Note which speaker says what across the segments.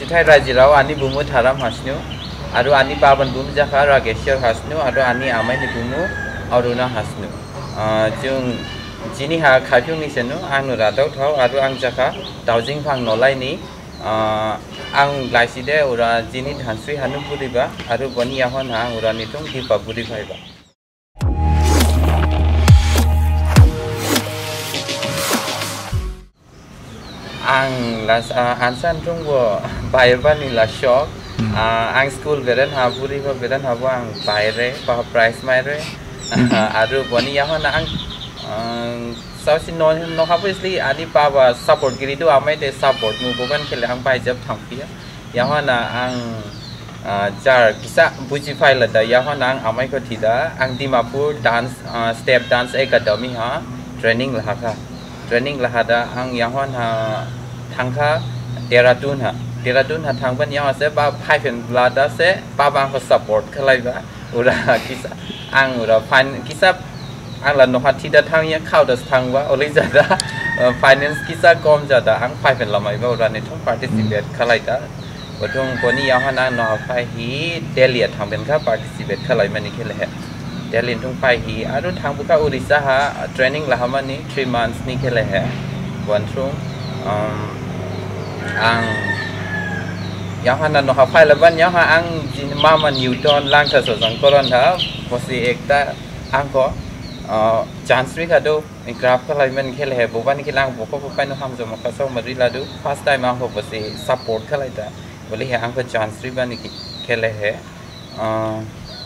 Speaker 1: Citai Rajirao ani bumu Tharam hasnu, adu ani Paban bumu Jaka Rageshwar hasnu, adu ani amai ni bumu Aruna hasnu. Jung jini ha khapyung ni senu ang radau thau adu ang Jaka daujing phang nolai ni ang laiside ura jini dhansri hanu puriba adu bani ahon ha ura nitung dipa puri phaiba. Ang las ansan tunggu bayar bani la shock ang school beren haburi ba beren habu ang bayre pa price maire aru bani yahon ang sausin no habu isli adi pa ba support giri tu amai te support mu bukan kele ang pai jab thampia yahon ang jar kisa buji file da yahon ang amai ko thida ang Dimapur dance step dance academy ha training lahaka training lahada ang yahon ha thangka Dehradun ha thangban yang se ba phaifen blada se ba bang ko support khalai ba ura kisa ang ura fan kisa ang la no hathi da thang ya khau da thang ba oli jada finance kisa kom jada ang phaifen lamai ba ura ni thong participate khalai da bothong koni yang hana no phai hi Delhi thangben kha participate khalai mani khele he Delhi thong phai hi aru thang buka Odisha ha training la hamani 3 months ni khele he one thong ang yang hana no ha phai laban yang ha ang mama Newton lang tha so jang koron tha posi ekta ang ko chance ri khado graph khalai man khele he boban khilang boko pai no ham jo ma kaso mari la du first time ang ko posi support khalai ta boli he ang ko chance ri ban khele he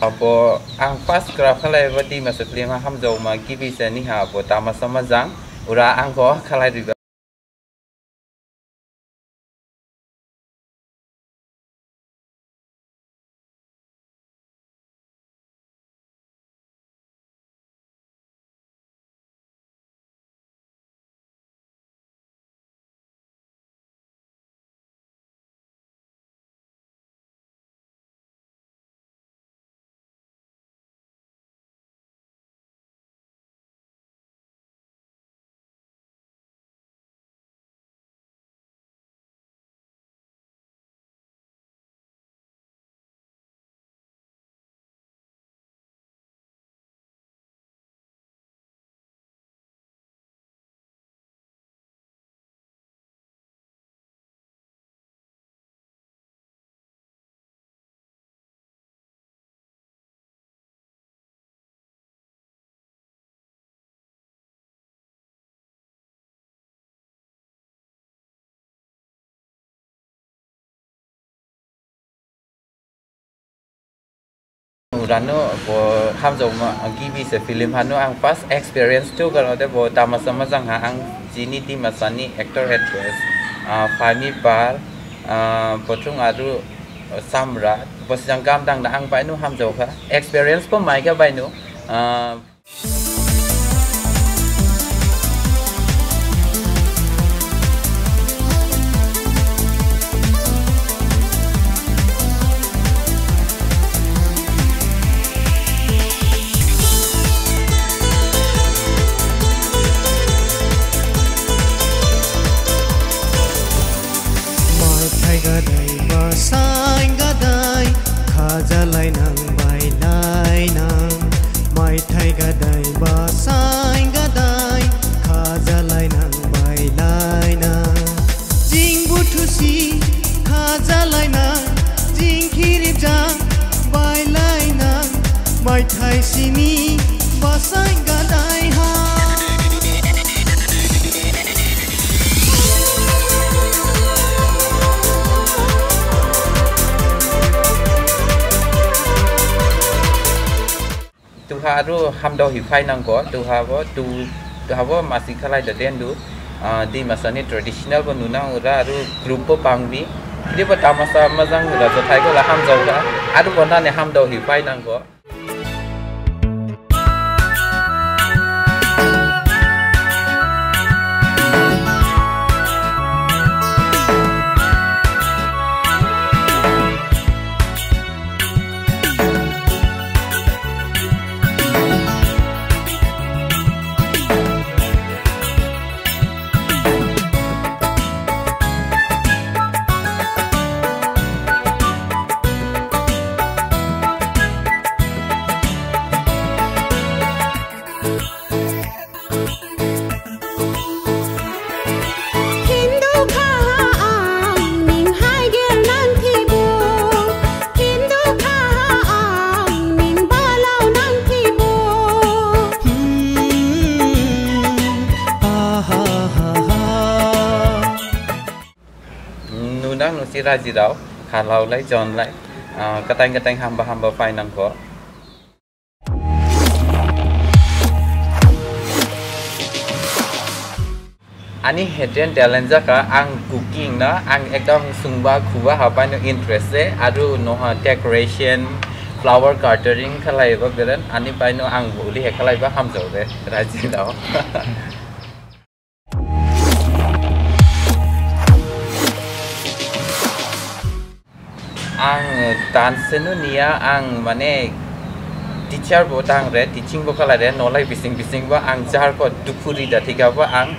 Speaker 1: apo ang first graph khalai wadi ma se plema ham jo ma kibi se ni ha bo ta ma samajang ura ang ko khalai ri Urano bo ham jo ma gibi se film hanu ang first experience tu kalau de bo tama sama jang ha ang jini ti masani actor actress Fahmi Par potung aru Samrat bos jang kam dang da ang pai nu ham jo kha experience po mai ka bai nu
Speaker 2: gadai basai gadai khaja lai nang bai lai nang mai thai gadai basai gadai khaja lai nang bai lai nang jing buthusi khaja lai nang jing khiri jang bai lai nang mai thai simi basai gadai ha
Speaker 1: Haru ham do hi phai nang ko tu habo masih khalai da den du di masani traditional ko nuna ura aru group po pangbi di pa tamasa mazang ura jo thai ko la ham jo ga aru kona ne ham do hi phai nang ko nusi raji rau kalau lai John lai katang hamba fine nang ko ani hidden talent jaka ang cooking na ang ekdom sungba khuwa hapai no interest e aru no decoration flower gardening khalai ba beran ani pai no ang buli he khalai ba ham jau de raji dao ang dance no nia ang mane teacher bo tang re teaching bo khalai re no lai bising ba ang jar ko dupuri da thika ba ang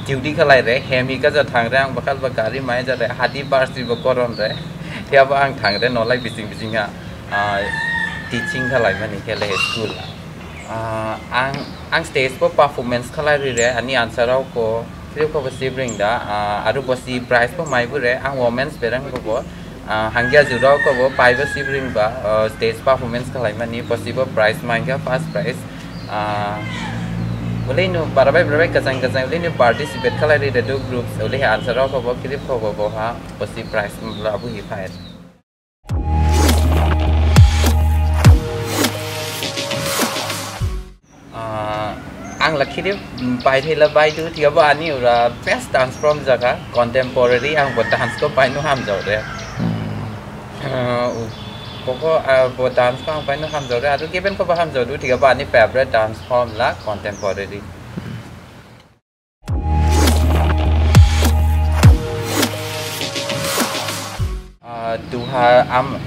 Speaker 1: duty khalai re hemi ka ja thang rang bakal ba gari mai ja re hati parsi bo koron re thia ba ang thang re no lai bising ga teaching khalai mani khele school ang stage bo performance khalai re ani answer rau ko three ko si bring da aru bo si prize bo mai bu re ang women's berang bo hangya jurau ko bo pai ba si bring ba stage performance khalai mani possible prize mai ga first prize boleh nu barabai kacang boleh nu participate kalau ada dua group boleh answer apa bawa kirim kau bawa pasti prize melabu hifat. Ang laki dia pai thela pai tu tiga ba ani ura best dance from jaga contemporary ang buat dance ko pai nu ham jauh deh. Pokok buat dance ko pai nu ham jauh deh. Aduh keben ko ham jauh tu tiga ba ani favorite dance form lah contemporary. Duha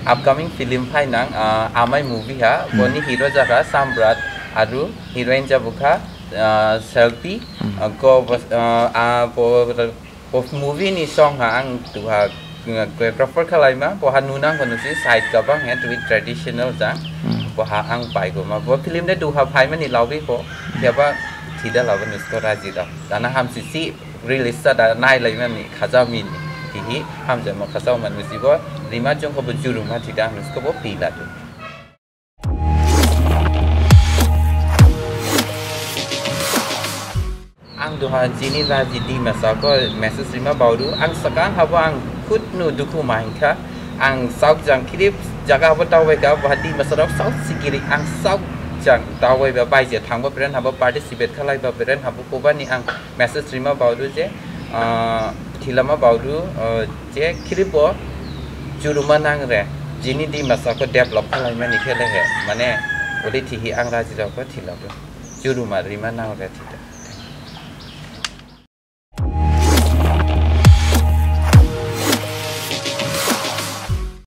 Speaker 1: upcoming film pai nang amai movie ha. Boni hero jaga Samrat. Aduh heroine jabuka selfie. Ko movie ni song ha ang duha choreographer khalai ma poha nunang konusi side ka bang he to traditional jang poha ang pai ko ma bo film de duha phai mani lawi ko thiaba thida lawan usko raji da dana ham si release da nai lai mani khaja min hi ham ja ma khaja man musi bo rima jong ko bujuru ma thida usko bo pila tu ang duha jini raji di masa ko message rima bauru ang sakang haba ang khut nu duku main ka ang sauk jang kirip jaga haba tawai ka bahadi masarok sauk sikiri ang sauk jang tawai ba bai je thangba pren haba participate khalai ba pren haba ko bani ang message rima bauru je thilama bauru je kiripo juruma nang re jini di masa ko develop khalai mani khele he mane oli thihi ang raji ko thilaba juruma rima nang re thita